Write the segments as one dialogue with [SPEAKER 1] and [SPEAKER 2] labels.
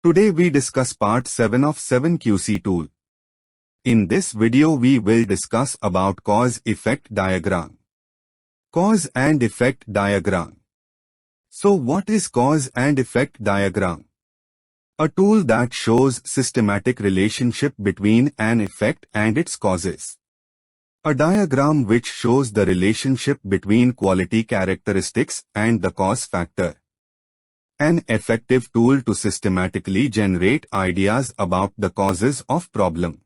[SPEAKER 1] Today we discuss Part 7 of 7 QC tool. In this video we will discuss about cause-effect diagram. Cause and effect diagram. So what is cause and effect diagram? A tool that shows systematic relationship between an effect and its causes. A diagram which shows the relationship between quality characteristics and the cause factor. An effective tool to systematically generate ideas about the causes of problem.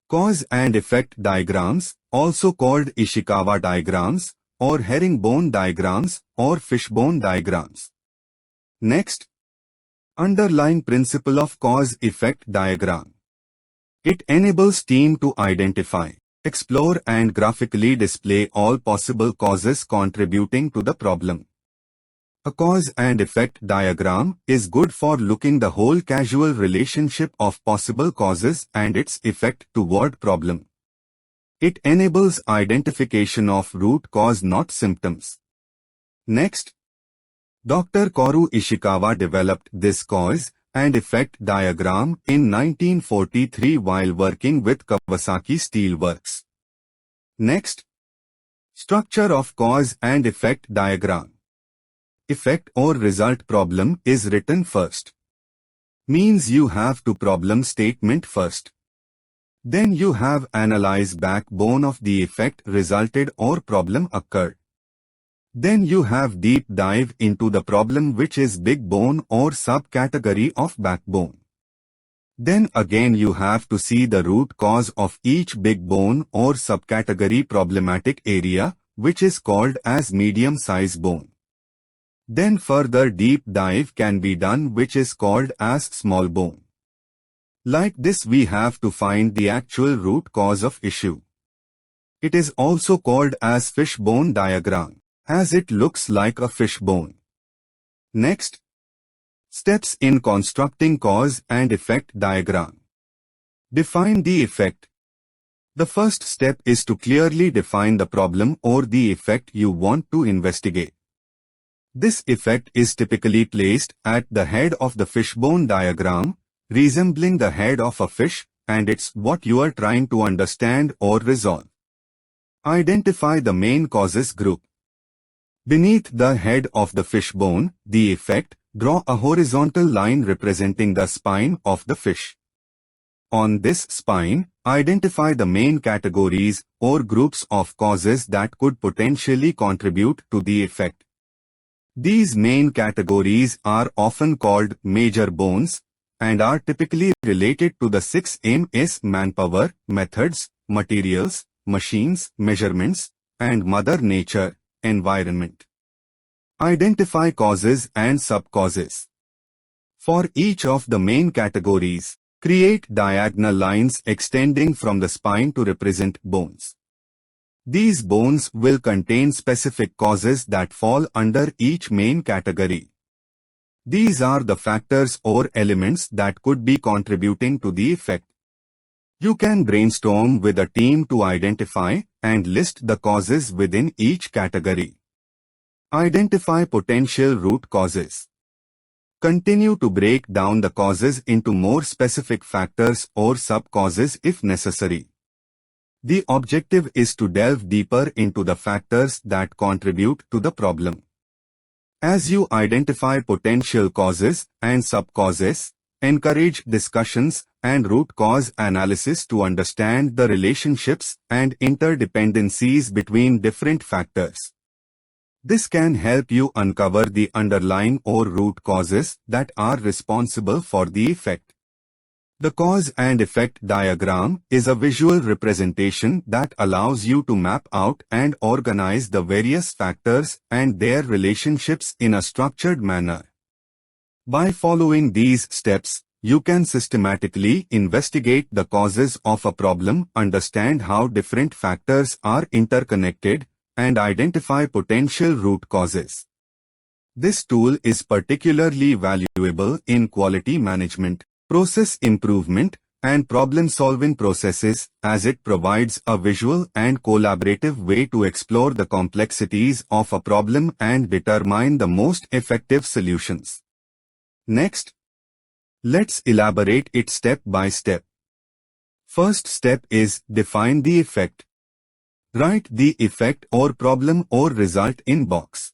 [SPEAKER 1] Cause and effect diagrams, also called Ishikawa diagrams, or herringbone diagrams, or fishbone diagrams. Next, underlying principle of cause-effect diagram. It enables team to identify, explore and graphically display all possible causes contributing to the problem. A cause and effect diagram is good for looking the whole causal relationship of possible causes and its effect toward problem. It enables identification of root cause, not symptoms. Next, Dr. Kaoru Ishikawa developed this cause and effect diagram in 1943 while working with Kawasaki Steel Works. Next, structure of cause and effect diagram. Effect or result problem is written first. Means you have to problem statement first. Then you have analyze backbone of the effect resulted or problem occurred. Then you have deep dive into the problem which is big bone or subcategory of backbone. Then again you have to see the root cause of each big bone or subcategory problematic area which is called as medium size bone. Then further deep dive can be done which is called as small bone. Like this we have to find the actual root cause of issue. It is also called as fishbone diagram, as it looks like a fishbone. Next, steps in constructing cause and effect diagram. Define the effect. The first step is to clearly define the problem or the effect you want to investigate. This effect is typically placed at the head of the fishbone diagram, resembling the head of a fish, and it's what you are trying to understand or resolve. Identify the main causes group. Beneath the head of the fishbone, the effect, draw a horizontal line representing the spine of the fish. On this spine, identify the main categories or groups of causes that could potentially contribute to the effect. These main categories are often called major bones and are typically related to the 6 M's: manpower, methods, materials, machines, measurements, and Mother Nature, environment. Identify causes and subcauses. For each of the main categories, create diagonal lines extending from the spine to represent bones. These bones will contain specific causes that fall under each main category. These are the factors or elements that could be contributing to the effect. You can brainstorm with a team to identify and list the causes within each category. Identify potential root causes. Continue to break down the causes into more specific factors or sub-causes if necessary. The objective is to delve deeper into the factors that contribute to the problem. As you identify potential causes and sub-causes, encourage discussions and root cause analysis to understand the relationships and interdependencies between different factors. This can help you uncover the underlying or root causes that are responsible for the effect. The cause and effect diagram is a visual representation that allows you to map out and organize the various factors and their relationships in a structured manner. By following these steps, you can systematically investigate the causes of a problem, understand how different factors are interconnected, and identify potential root causes. This tool is particularly valuable in quality management, process improvement, and problem-solving processes as it provides a visual and collaborative way to explore the complexities of a problem and determine the most effective solutions. Next, Let's elaborate it step by step. First step is define the effect. Write the effect or problem or result in box.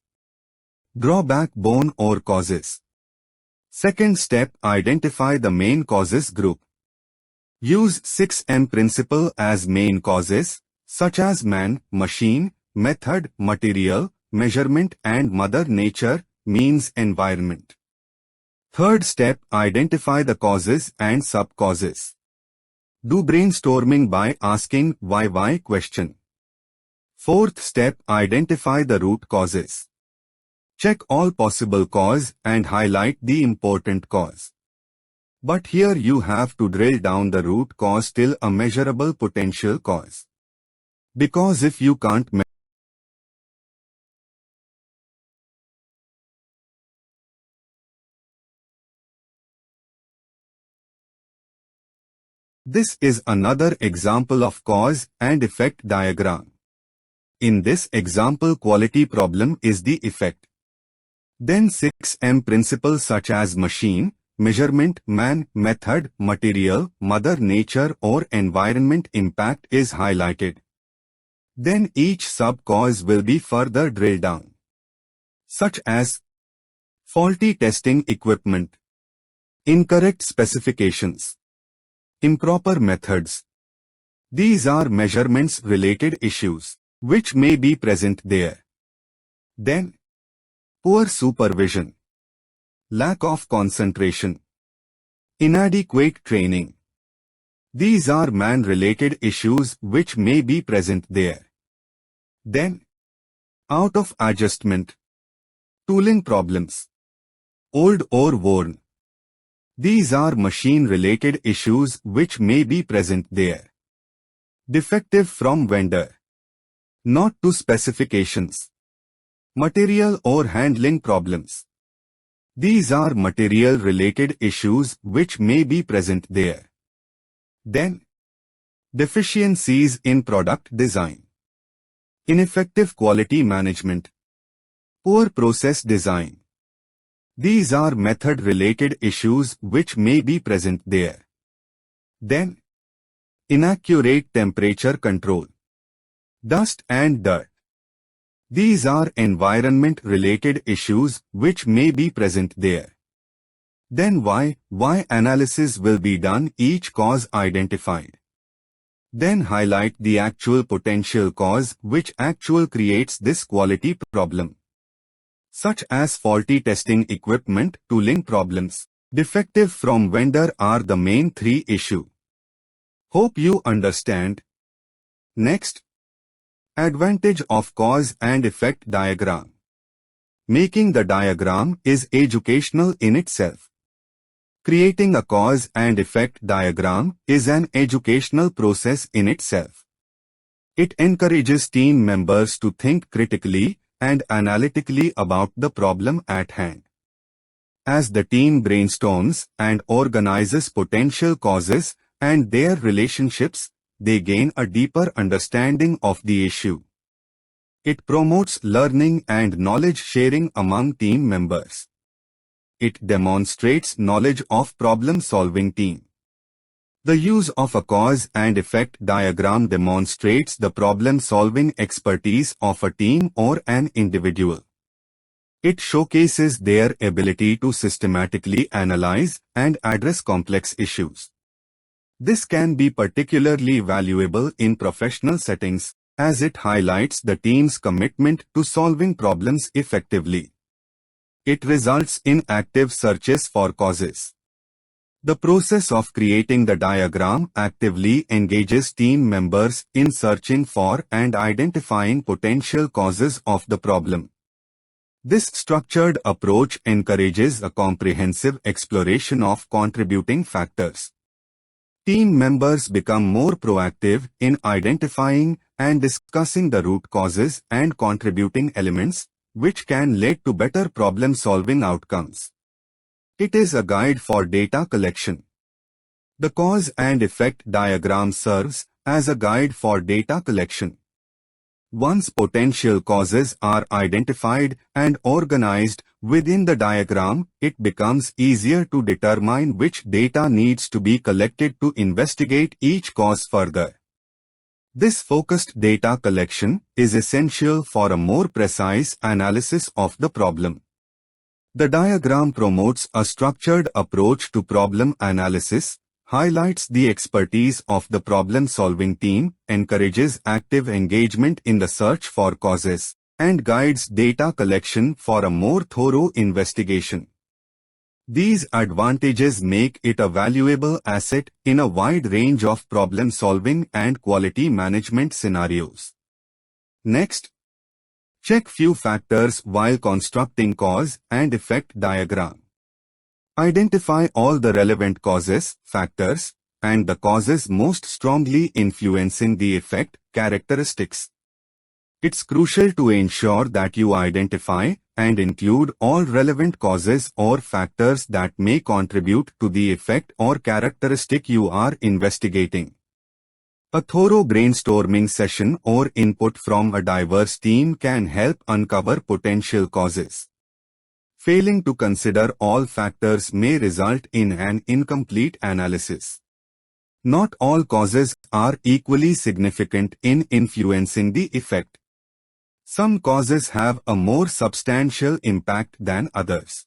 [SPEAKER 1] Draw backbone or causes. Second step, identify the main causes group. Use 6M principle as main causes, such as man, machine, method, material, measurement and mother nature, means environment. Third step, identify the causes and sub-causes. Do brainstorming by asking why question. Fourth step, identify the root causes. Check all possible cause and highlight the important cause. But here you have to drill down the root cause till a measurable potential cause. Because if you can't measure, this is another example of cause and effect diagram. In this example, quality problem is the effect. Then 6M principles such as machine, measurement, man, method, material, mother nature or environment impact is highlighted. Then each sub-cause will be further drilled down, such as faulty testing equipment, incorrect specifications, improper methods. These are measurements-related issues which may be present there. Then, poor supervision, lack of concentration, inadequate training. These are man-related issues which may be present there. Then, out of adjustment, tooling problems, old or worn. These are machine-related issues which may be present there. Defective from vendor, not to specifications, material or handling problems. These are material-related issues which may be present there. Then, deficiencies in product design, ineffective quality management, poor process design. These are method-related issues which may be present there. Then, inaccurate temperature control, dust and dirt. These are environment-related issues which may be present there. Then why analysis will be done, each cause identified. Then highlight the actual potential cause which actual creates this quality problem, such as faulty testing equipment, tooling problems, defective from vendor are the main three issue. Hope you understand. Next, advantage of cause and effect diagram. Making the diagram is educational in itself. Creating a cause and effect diagram is an educational process in itself. It encourages team members to think critically and analytically about the problem at hand. As the team brainstorms and organizes potential causes and their relationships, they gain a deeper understanding of the issue. It promotes learning and knowledge sharing among team members. It demonstrates knowledge of problem-solving team. The use of a cause and effect diagram demonstrates the problem-solving expertise of a team or an individual. It showcases their ability to systematically analyze and address complex issues. This can be particularly valuable in professional settings, as it highlights the team's commitment to solving problems effectively. It results in active searches for causes. The process of creating the diagram actively engages team members in searching for and identifying potential causes of the problem. This structured approach encourages a comprehensive exploration of contributing factors. Team members become more proactive in identifying and discussing the root causes and contributing elements, which can lead to better problem-solving outcomes. It is a guide for data collection. The cause and effect diagram serves as a guide for data collection. Once potential causes are identified and organized, Within the diagram, it becomes easier to determine which data needs to be collected to investigate each cause further. This focused data collection is essential for a more precise analysis of the problem. The diagram promotes a structured approach to problem analysis, highlights the expertise of the problem-solving team, encourages active engagement in the search for causes, and guides data collection for a more thorough investigation. These advantages make it a valuable asset in a wide range of problem-solving and quality management scenarios. Next, check few factors while constructing cause and effect diagram. Identify all the relevant causes, factors, and the causes most strongly influencing the effect characteristics. It's crucial to ensure that you identify and include all relevant causes or factors that may contribute to the effect or characteristic you are investigating. A thorough brainstorming session or input from a diverse team can help uncover potential causes. Failing to consider all factors may result in an incomplete analysis. Not all causes are equally significant in influencing the effect. Some causes have a more substantial impact than others.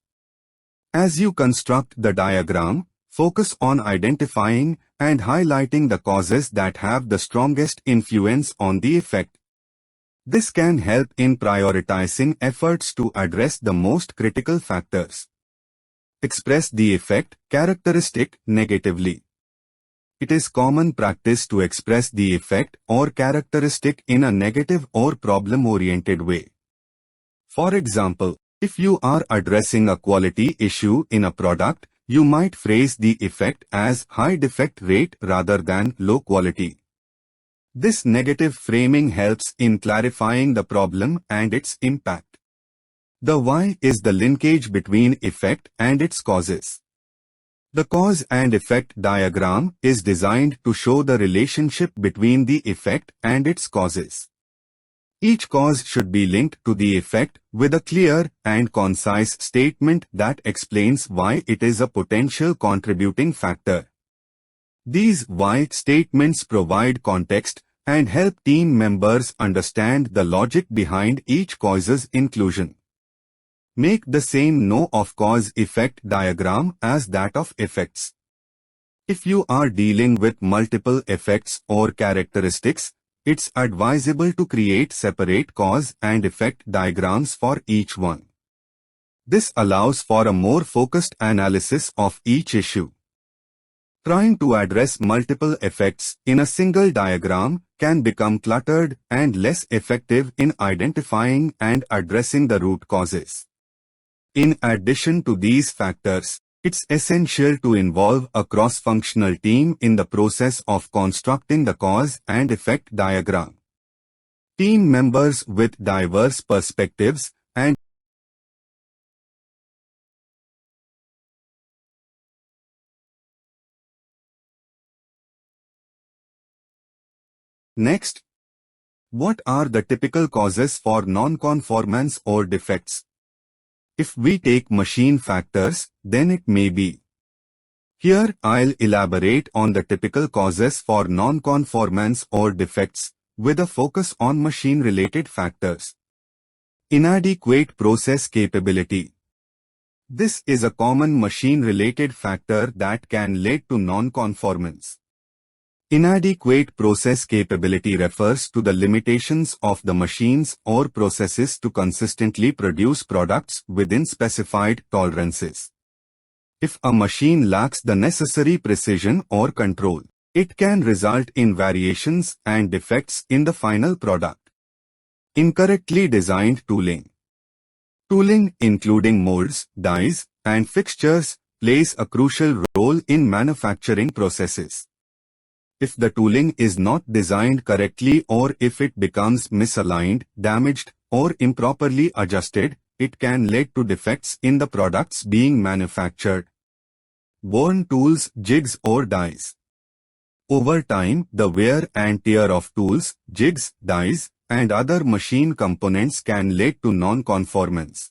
[SPEAKER 1] As you construct the diagram, focus on identifying and highlighting the causes that have the strongest influence on the effect. This can help in prioritizing efforts to address the most critical factors. Express the effect characteristic negatively. It is common practice to express the effect or characteristic in a negative or problem-oriented way. For example, if you are addressing a quality issue in a product, you might phrase the effect as high defect rate rather than low quality. This negative framing helps in clarifying the problem and its impact. The why is the linkage between effect and its causes. The cause and effect diagram is designed to show the relationship between the effect and its causes. Each cause should be linked to the effect with a clear and concise statement that explains why it is a potential contributing factor. These why statements provide context and help team members understand the logic behind each cause's inclusion. Make the same know of cause-effect diagram as that of effects. If you are dealing with multiple effects or characteristics, it's advisable to create separate cause and effect diagrams for each one. This allows for a more focused analysis of each issue. Trying to address multiple effects in a single diagram can become cluttered and less effective in identifying and addressing the root causes. In addition to these factors, it's essential to involve a cross-functional team in the process of constructing the cause and effect diagram. Team members with diverse perspectives and Next, what are the typical causes for non-conformance or defects? If we take machine factors, then it may be. Here, I'll elaborate on the typical causes for non-conformance or defects, with a focus on machine-related factors. Inadequate process capability. This is a common machine-related factor that can lead to non-conformance. Inadequate process capability refers to the limitations of the machines or processes to consistently produce products within specified tolerances. If a machine lacks the necessary precision or control, it can result in variations and defects in the final product. Incorrectly designed tooling. Tooling, including molds, dies, and fixtures, plays a crucial role in manufacturing processes. If the tooling is not designed correctly or if it becomes misaligned, damaged, or improperly adjusted, it can lead to defects in the products being manufactured. Worn tools, jigs or dies. Over time, the wear and tear of tools, jigs, dies, and other machine components can lead to non-conformance.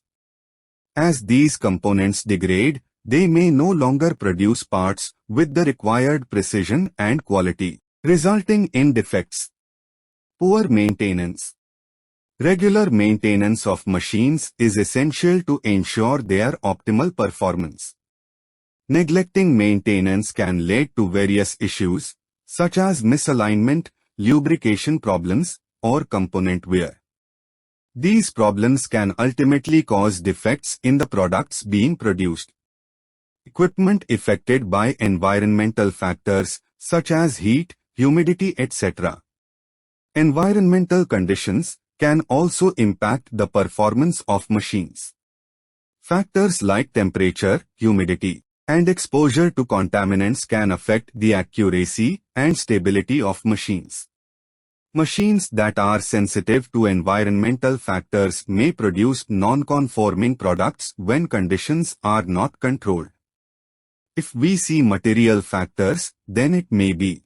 [SPEAKER 1] As these components degrade, they may no longer produce parts with the required precision and quality, resulting in defects. Poor maintenance. Regular maintenance of machines is essential to ensure their optimal performance. Neglecting maintenance can lead to various issues, such as misalignment, lubrication problems, or component wear. These problems can ultimately cause defects in the products being produced. Equipment affected by environmental factors, such as heat, humidity, etc. Environmental conditions can also impact the performance of machines. Factors like temperature, humidity, and exposure to contaminants can affect the accuracy and stability of machines. Machines that are sensitive to environmental factors may produce non-conforming products when conditions are not controlled. If we see material factors, then it may be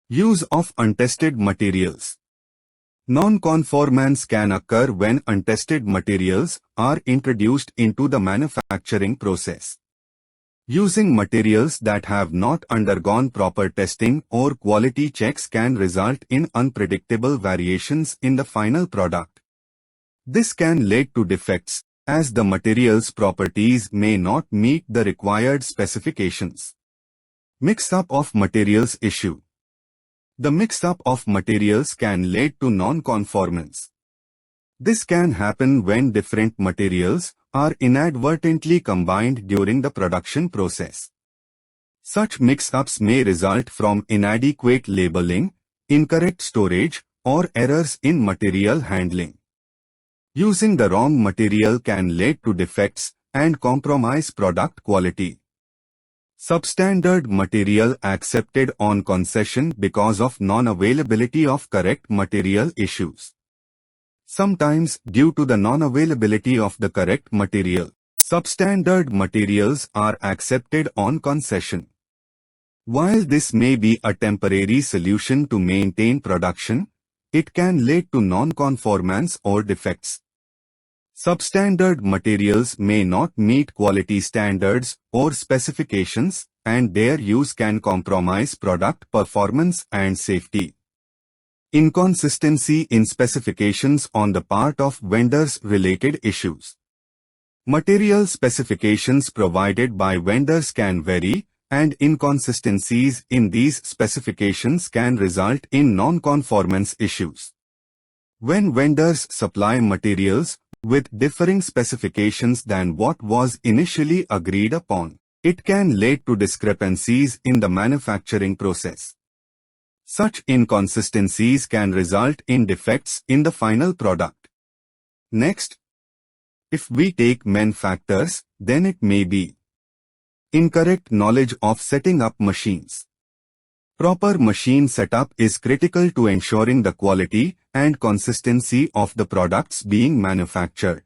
[SPEAKER 1] use of untested materials. Non-conformance can occur when untested materials are introduced into the manufacturing process. Using materials that have not undergone proper testing or quality checks can result in unpredictable variations in the final product. This can lead to defects, as the material's properties may not meet the required specifications. Mix-up of materials issue. The mix-up of materials can lead to non-conformance. This can happen when different materials are inadvertently combined during the production process. Such mix-ups may result from inadequate labeling, incorrect storage, or errors in material handling. Using the wrong material can lead to defects and compromise product quality. Substandard material accepted on concession because of non-availability of correct material issues. Sometimes, due to the non-availability of the correct material, substandard materials are accepted on concession. While this may be a temporary solution to maintain production, it can lead to non-conformance or defects. Substandard materials may not meet quality standards or specifications, and their use can compromise product performance and safety. Inconsistency in specifications on the part of vendors related issues. Material specifications provided by vendors can vary, and inconsistencies in these specifications can result in non-conformance issues. When vendors supply materials with differing specifications than what was initially agreed upon, it can lead to discrepancies in the manufacturing process. Such inconsistencies can result in defects in the final product. Next, if we take main factors, then it may be incorrect knowledge of setting up machines. Proper machine setup is critical to ensuring the quality and consistency of the products being manufactured.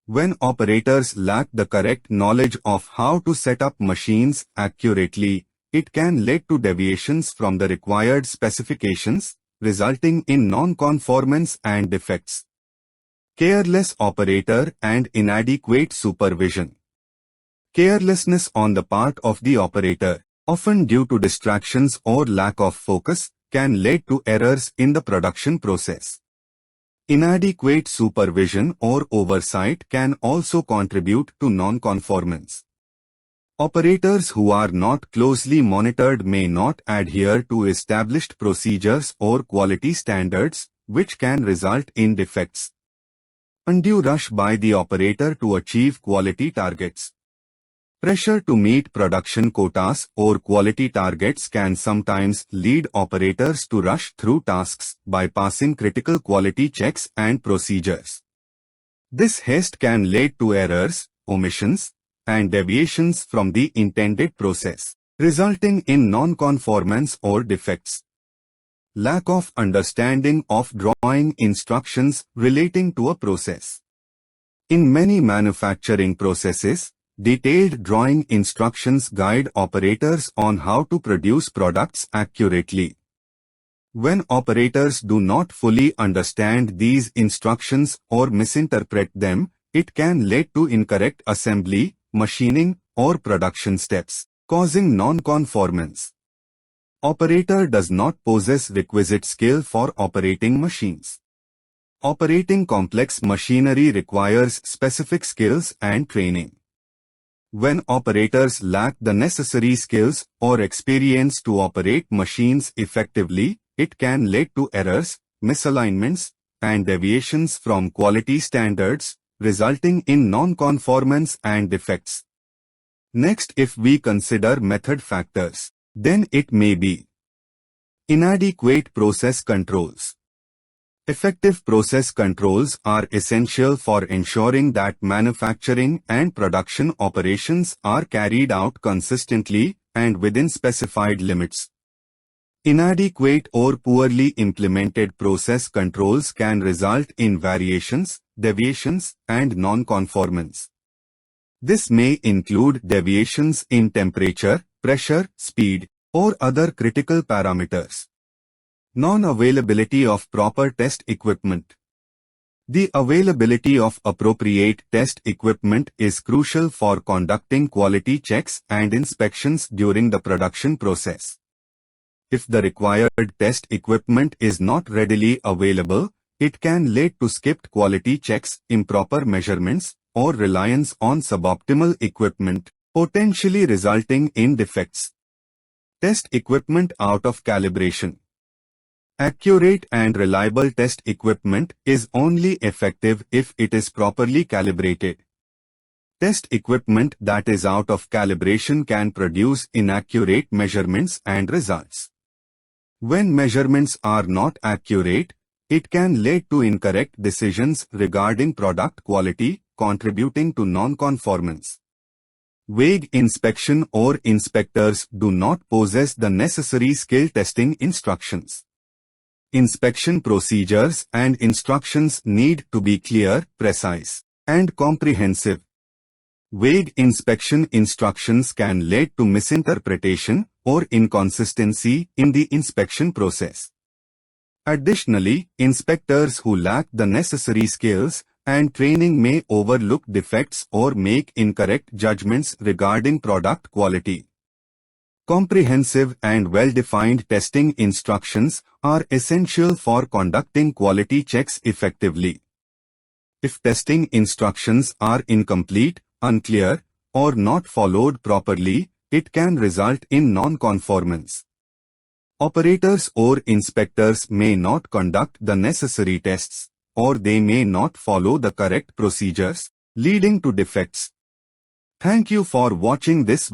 [SPEAKER 1] When operators lack the correct knowledge of how to set up machines accurately, it can lead to deviations from the required specifications, resulting in non-conformance and defects. Careless operator and inadequate supervision. Carelessness on the part of the operator, often due to distractions or lack of focus, can lead to errors in the production process. Inadequate supervision or oversight can also contribute to non-conformance. Operators who are not closely monitored may not adhere to established procedures or quality standards, which can result in defects. Undue rush by the operator to achieve quality targets. Pressure to meet production quotas or quality targets can sometimes lead operators to rush through tasks, bypassing critical quality checks and procedures. This haste can lead to errors, omissions, and deviations from the intended process, resulting in non-conformance or defects. Lack of understanding of drawing instructions relating to a process. In many manufacturing processes, detailed drawing instructions guide operators on how to produce products accurately. When operators do not fully understand these instructions or misinterpret them, it can lead to incorrect assembly, machining, or production steps, causing non-conformance. Operator does not possess requisite skill for operating machines. Operating complex machinery requires specific skills and training. When operators lack the necessary skills or experience to operate machines effectively, it can lead to errors, misalignments, and deviations from quality standards, resulting in non-conformance and defects. Next, if we consider method factors, then it may be inadequate process controls. Effective process controls are essential for ensuring that manufacturing and production operations are carried out consistently and within specified limits. Inadequate or poorly implemented process controls can result in variations, deviations, and non-conformance. This may include deviations in temperature, pressure, speed, or other critical parameters. Non-availability of proper test equipment. The availability of appropriate test equipment is crucial for conducting quality checks and inspections during the production process. If the required test equipment is not readily available, it can lead to skipped quality checks, improper measurements, or reliance on suboptimal equipment, potentially resulting in defects. Test equipment out of calibration. Accurate and reliable test equipment is only effective if it is properly calibrated. Test equipment that is out of calibration can produce inaccurate measurements and results. When measurements are not accurate, it can lead to incorrect decisions regarding product quality, contributing to non-conformance. Vague inspection or inspectors do not possess the necessary skill testing instructions. Inspection procedures and instructions need to be clear, precise, and comprehensive. Vague inspection instructions can lead to misinterpretation or inconsistency in the inspection process. Additionally, inspectors who lack the necessary skills and training may overlook defects or make incorrect judgments regarding product quality. Comprehensive and well-defined testing instructions are essential for conducting quality checks effectively. If testing instructions are incomplete, unclear, or not followed properly, it can result in non-conformance. Operators or inspectors may not conduct the necessary tests, or they may not follow the correct procedures, leading to defects. Thank you for watching this